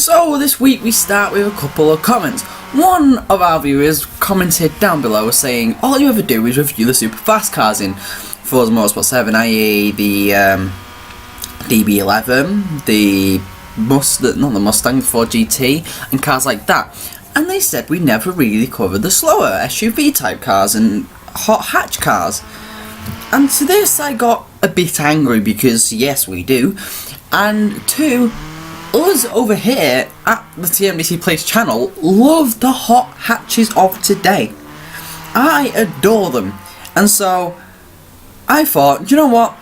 So this week we start with a couple of comments. One of our viewers commented down below saying all you ever do is review the super fast cars in Forza Motorsport 7, i.e. the DB11, not the Mustang, the Ford GT, and cars like that. And they said we never really covered the slower SUV type cars and hot hatch cars. And to this I got a bit angry because yes we do, and two, us over here at the TMDC Place channel love the hot hatches of today. I adore them, and so I thought, you know what,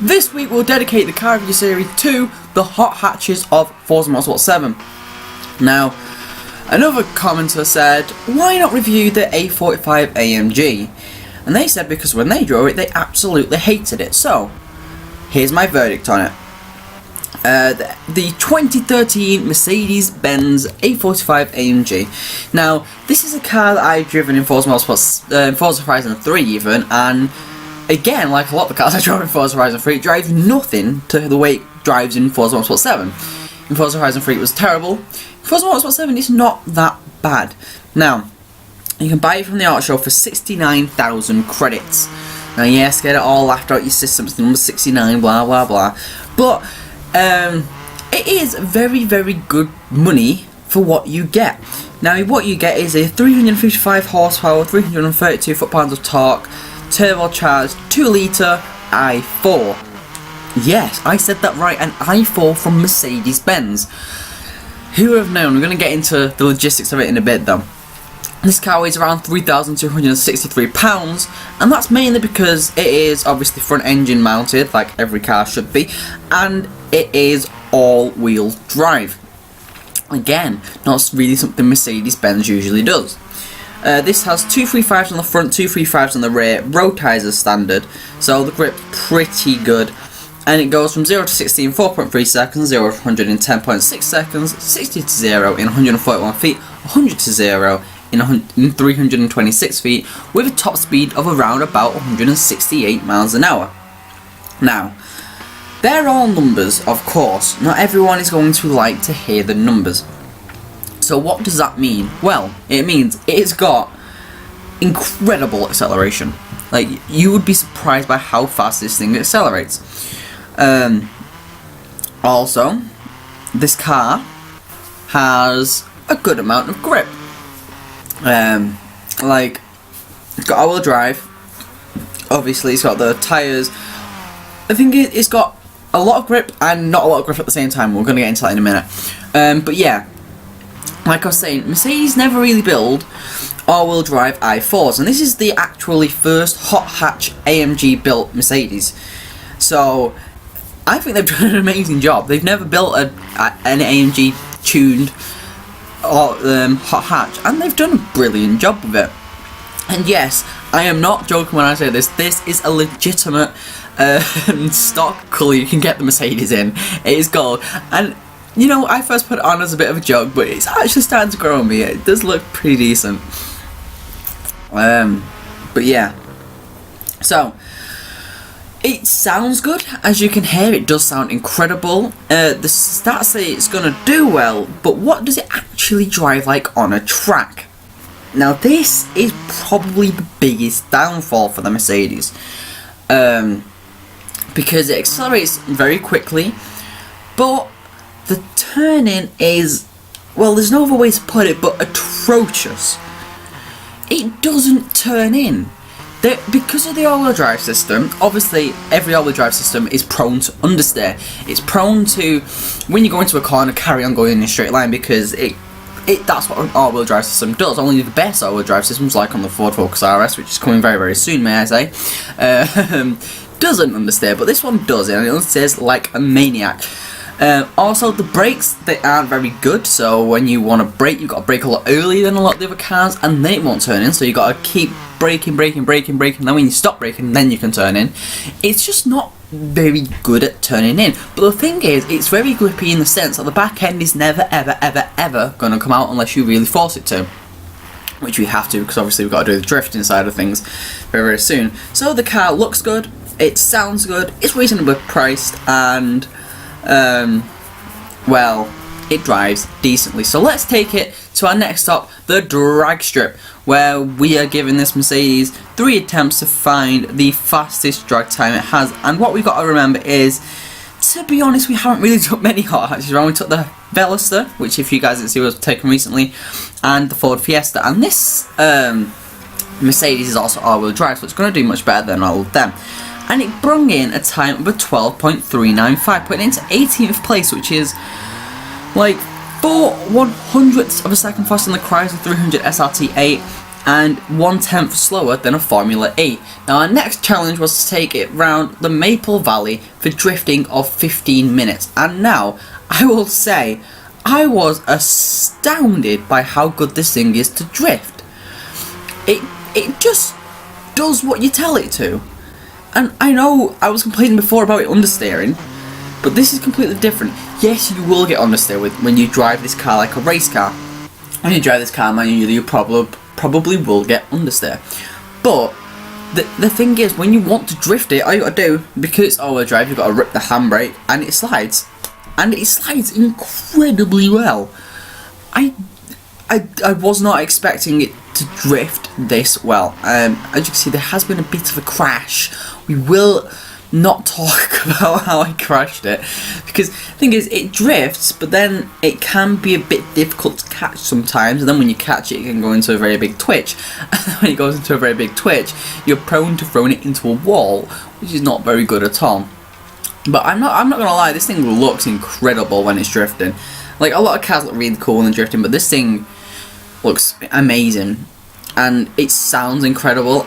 this week we'll dedicate the car review series to the hot hatches of Forza Motorsport 7. Now, another commenter said, why not review the A45 AMG? And they said because when they drove it they absolutely hated it. So, here's my verdict on it. The 2013 Mercedes-Benz A45 AMG. Now, this is a car that I've driven in Forza Motorsport, Forza Horizon 3 even, and again, like a lot of the cars I drove in Forza Horizon 3, it drives nothing to the way it drives in Forza Motorsport 7. In Forza Horizon 3 it was terrible. In Forza Motorsport 7 it's not that bad. Now, you can buy it from the auto show for 69,000 credits. Now yes, get it all laughed out your system, it's number 69, blah blah blah. But it is very, very good money for what you get. Now, what you get is a 355 horsepower, 332 foot-pounds of torque, turbocharged 2-litre i4. Yes, I said that right, an i4 from Mercedes-Benz. Who would have known? We're going to get into the logistics of it in a bit though. This car weighs around 3,263 pounds, and that's mainly because it is obviously front engine mounted, like every car should be, and it is all-wheel drive. Again, not really something Mercedes-Benz usually does. This has 235s on the front, 235s on the rear, road tyres as standard, so the grip's pretty good. And it goes from 0 to 60 in 4.3 seconds, 0 to 100 in 10.6 seconds, 60 to 0 in 141 feet, 100 to 0 in 326 feet, with a top speed of around about 168 miles an hour. Now, they're all numbers, of course. Not everyone is going to like to hear the numbers. So what does that mean? Well, it means it's got incredible acceleration. Like, you would be surprised by how fast this thing accelerates. Also, this car has a good amount of grip. Like, it's got all-wheel drive. Obviously, it's got the tyres. I think it's got a lot of grip and not a lot of grip at the same time. We're going to get into that in a minute. But yeah, like I was saying, Mercedes never really build all-wheel drive i4s, and this is the actually first hot hatch AMG built Mercedes. So I think they've done an amazing job. They've never built an AMG tuned hot hatch, and they've done a brilliant job with it. And yes, I am not joking when I say this. This is a legitimate stock colour you can get the Mercedes in. It is gold, and you know, I first put it on as a bit of a joke, but it's actually starting to grow on me. It does look pretty decent. But yeah, so it sounds good, as you can hear. It does sound incredible. The stats say it's gonna do well, but what does it actually drive like on a track? Now, this is probably the biggest downfall for the Mercedes, because it accelerates very quickly, but the turning is, well, there's no other way to put it but atrocious. It doesn't turn in. Because of the all-wheel drive system, obviously every all-wheel drive system is prone to understeer. It's prone to, when you go into a corner, carry on going in a straight line, because that's what an all-wheel drive system does. Only the best all-wheel drive systems, like on the Ford Focus RS, which is coming very, very soon, may I say, doesn't understeer, but this one does, and it understeers like a maniac. Also, the brakes, they aren't very good, so when you want to brake, you've got to brake a lot earlier than a lot of the other cars, and then it won't turn in, so you've got to keep braking, and then when you stop braking, then you can turn in. It's just not very good at turning in. But the thing is, it's very grippy in the sense that the back end is never, ever, ever, ever going to come out unless you really force it to. Which we have to, because obviously we've got to do the drifting side of things very, very soon. So the car looks good, it sounds good, it's reasonably priced, and well, it drives decently. So let's take it to our next stop, the drag strip, where we are giving this Mercedes 3 attempts to find the fastest drag time it has. And what we've got to remember is, to be honest, we haven't really took many hot hatches around. We took the Veloster, which if you guys didn't see was taken recently, and the Ford Fiesta. And this Mercedes is also all-wheel drive, so it's going to do much better than all of them. And it brung in a time of a 12.395, putting it into 18th place, which is like 4/100ths of a second faster than the Chrysler 300 SRT8 and 1/10 slower than a Formula E. Now our next challenge was to take it round the Maple Valley for drifting of 15 minutes. And now, I will say, I was astounded by how good this thing is to drift. It just does what you tell it to. And I know I was complaining before about it understeering, but this is completely different. Yes, you will get understeer when you drive this car like a race car. When you drive this car manually, you probably will get understeer. But the thing is, when you want to drift it, all you gotta do, because it's all-wheel drive, you've got to rip the handbrake, and it slides. And it slides incredibly well. I was not expecting it to drift this well. As you can see, there has been a bit of a crash. We will not talk about how I crashed it, because the thing is, it drifts, but then it can be a bit difficult to catch sometimes, and then when you catch it, it can go into a very big twitch, and then when it goes into a very big twitch, you're prone to throwing it into a wall, which is not very good at all. But I'm not gonna lie, this thing looks incredible when it's drifting. Like, a lot of cars look really cool when they're drifting, but this thing looks amazing, and it sounds incredible.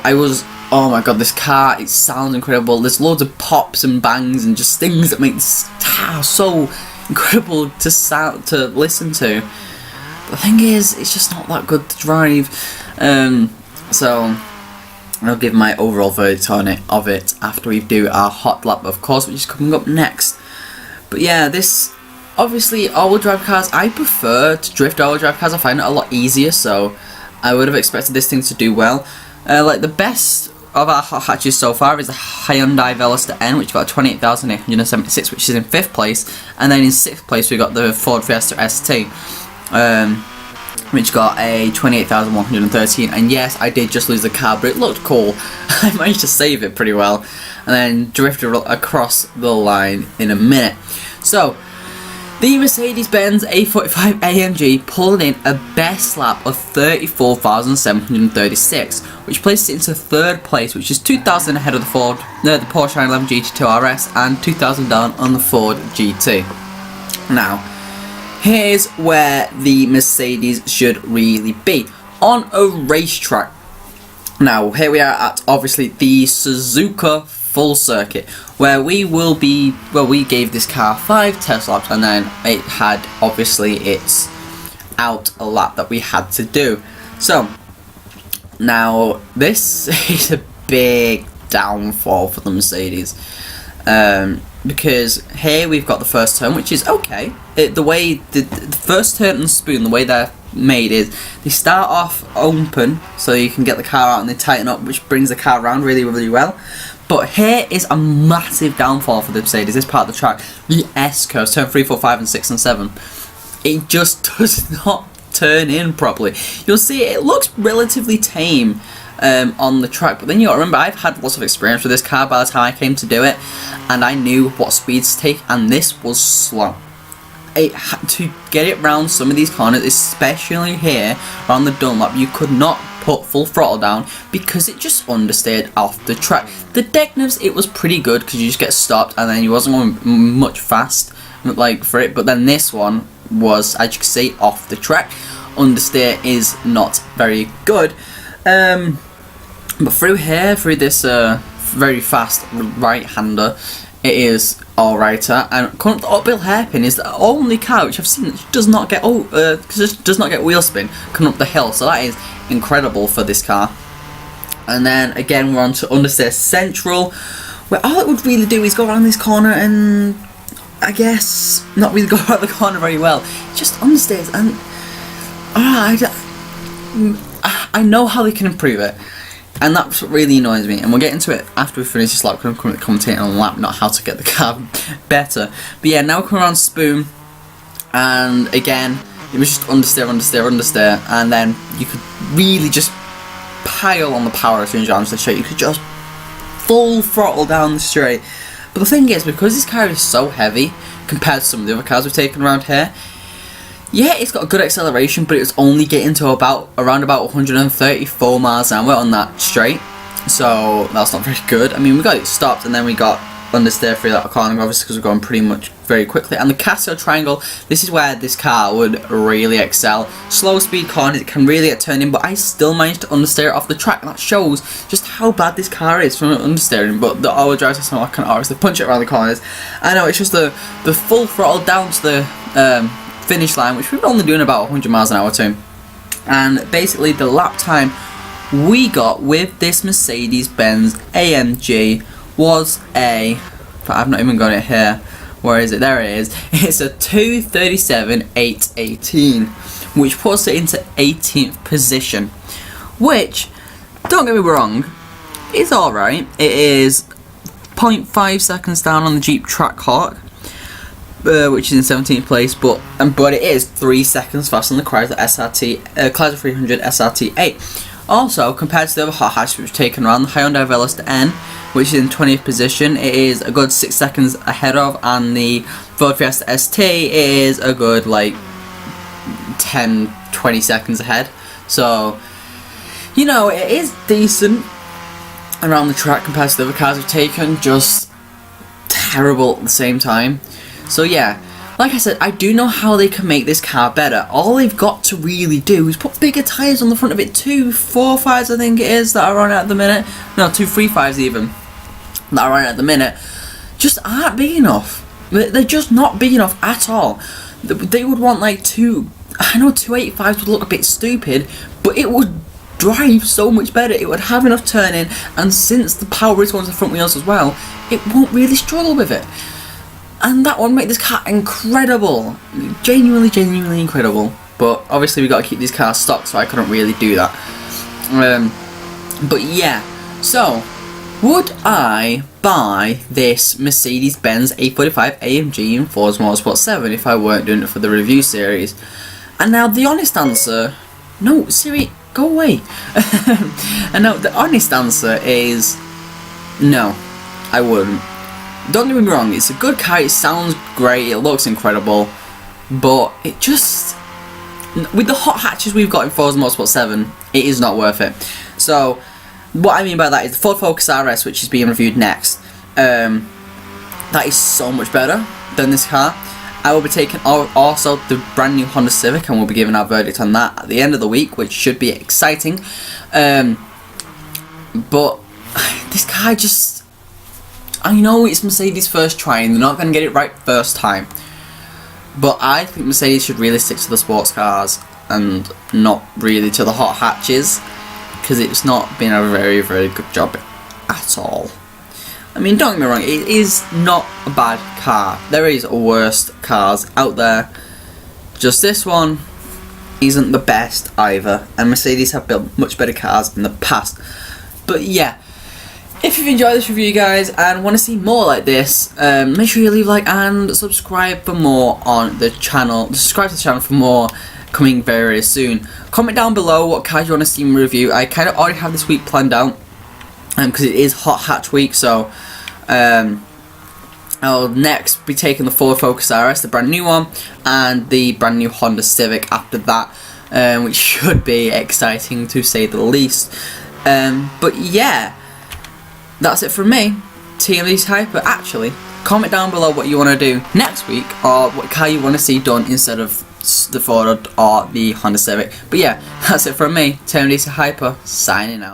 Oh my god, this car, it sounds incredible. There's loads of pops and bangs and just things that make this so incredible to listen to. The thing is, it's just not that good to drive. So I'll give my overall verdict on it after we do our hot lap, of course, which is coming up next. But yeah, this, obviously, all-wheel drive cars, I prefer to drift all-wheel drive cars. I find it a lot easier, so I would have expected this thing to do well. Like, the best of our hot hatches so far is the Hyundai Veloster N, which got a 28,876, which is in 5th place, and then in 6th place we got the Ford Fiesta ST, which got a 28,113. And yes, I did just lose the car, but it looked cool. I managed to save it pretty well, and then drifted across the line in a minute. So the Mercedes-Benz A45 AMG pulled in a best lap of 34,736, which places it into 3rd place, which is 2,000 ahead of the Porsche 911 GT2 RS and 2,000 down on the Ford GT. Now, here's where the Mercedes should really be, on a racetrack. Now, here we are at, obviously, the Suzuka Full Circuit, where we gave this car 5 test laps, and then it had, obviously, its out a lap that we had to do. So now this is a big downfall for the Mercedes, because here we've got the first turn, which is okay. The way the first turn and spoon, the way they're made is they start off open so you can get the car out, and they tighten up, which brings the car around really, really well. But here is a massive downfall for the Mercedes, this part of the track. The S-curves, turn 3, 4, 5 and 6 and 7. It just does not turn in properly. You'll see it looks relatively tame on the track, but then you gotta remember, I've had lots of experience with this car by the time I came to do it, and I knew what speeds to take, and this was slow. To get it round some of these corners, especially here around the Dunlop, you could not put full throttle down because it just understeered off the track. The Degnevs, it was pretty good because you just get stopped and then you wasn't going much fast like for it, but then this one was, as you can see, off the track. Understeer is not very good, but through here, through this very fast right-hander, it is alrighter. And coming up the uphill hairpin is the only car which I've seen that does not get wheel spin coming up the hill, so that is incredible for this car. And then again we're on to understeer central, where all it would really do is go around this corner and I guess not really go around the corner very well. It just understeers, and I know how they can improve it, and that's what really annoys me. And we'll get into it after we finish this lap, because I'm commentating on the lap, not how to get the car better. But yeah, now we're coming around spoon. and again, it was just understeer, and then you could really just pile on the power as soon as you're onto the straight. You could just full throttle down the straight. But the thing is, because this car is so heavy compared to some of the other cars we've taken around here, yeah, it's got a good acceleration, but it's only getting to around about 134 miles an hour on that straight. So that's not very good. I mean, we got it stopped, and then we got understeer through that corner, obviously because we're going pretty much very quickly. And the Casio triangle, this is where this car would really excel. Slow speed corners, it can really get turned in, but I still managed to understeer it off the track, and that shows just how bad this car is from understeering. But the all-wheel drive system, I can obviously punch it around the corners. I know, it's just the full throttle down to the finish line, which we're only doing about 100 miles an hour to. And basically the lap time we got with this Mercedes-Benz AMG was I've not even got it here. Where is it? There it is. It's a 2:37.818, which puts it into 18th position. Which, don't get me wrong, is alright. It is 0.5 seconds down on the Jeep Trackhawk, which is in 17th place, but it is 3 seconds faster than the Chrysler 300 SRT8. Also, compared to the other hot hatch which was taken around, the Hyundai Veloster N, which is in 20th position, it is a good 6 seconds ahead of, and the Ford Fiesta ST is a good like 10-20 seconds ahead. So, you know, it is decent around the track compared to the other cars we've taken, just terrible at the same time. So yeah, like I said, I do know how they can make this car better. All they've got to really do is put bigger tyres on the front of it. 245s I think it is that are on it at the minute. No, 235s even that are on it at the minute. Just aren't big enough. They're just not big enough at all. They would want like I know 285s would look a bit stupid, but it would drive so much better. It would have enough turning, and since the power is going to the front wheels as well, it won't really struggle with it. And that would make this car incredible. Genuinely incredible. But obviously we got to keep these cars stocked, so I couldn't really do that. But yeah, so would I buy this Mercedes-Benz A45 AMG in Forza Motorsport 7 if I weren't doing it for the review series? And now the honest answer, no, Siri, go away. And now the honest answer is no, I wouldn't. Don't get me wrong, it's a good car, it sounds great, it looks incredible, but it just, with the hot hatches we've got in Forza Motorsport 7, it is not worth it. So, what I mean by that is the Ford Focus RS, which is being reviewed next, that is so much better than this car. I will be taking also the brand new Honda Civic, and we'll be giving our verdict on that at the end of the week, which should be exciting. But this car just, I know it's Mercedes' first try and they're not going to get it right first time, but I think Mercedes should really stick to the sports cars and not really to the hot hatches, because it's not been a very good job at all. I mean, don't get me wrong, it is not a bad car. There is worse cars out there, just this one isn't the best either, and Mercedes have built much better cars in the past. But yeah, if you've enjoyed this review, guys, and want to see more like this, make sure you leave a like and subscribe for more on the channel. Subscribe to the channel for more coming very soon. Comment down below what cars you want to see me review. I kind of already have this week planned out, because it is hot hatch week. So I'll next be taking the Ford Focus RS, the brand new one, and the brand new Honda Civic after that, which should be exciting to say the least. But yeah, that's it from me, TMD's Hyper. Actually, comment down below what you want to do next week, or what car you want to see done instead of the Ford or the Honda Civic. But yeah, that's it from me, TMD's Hyper, signing out.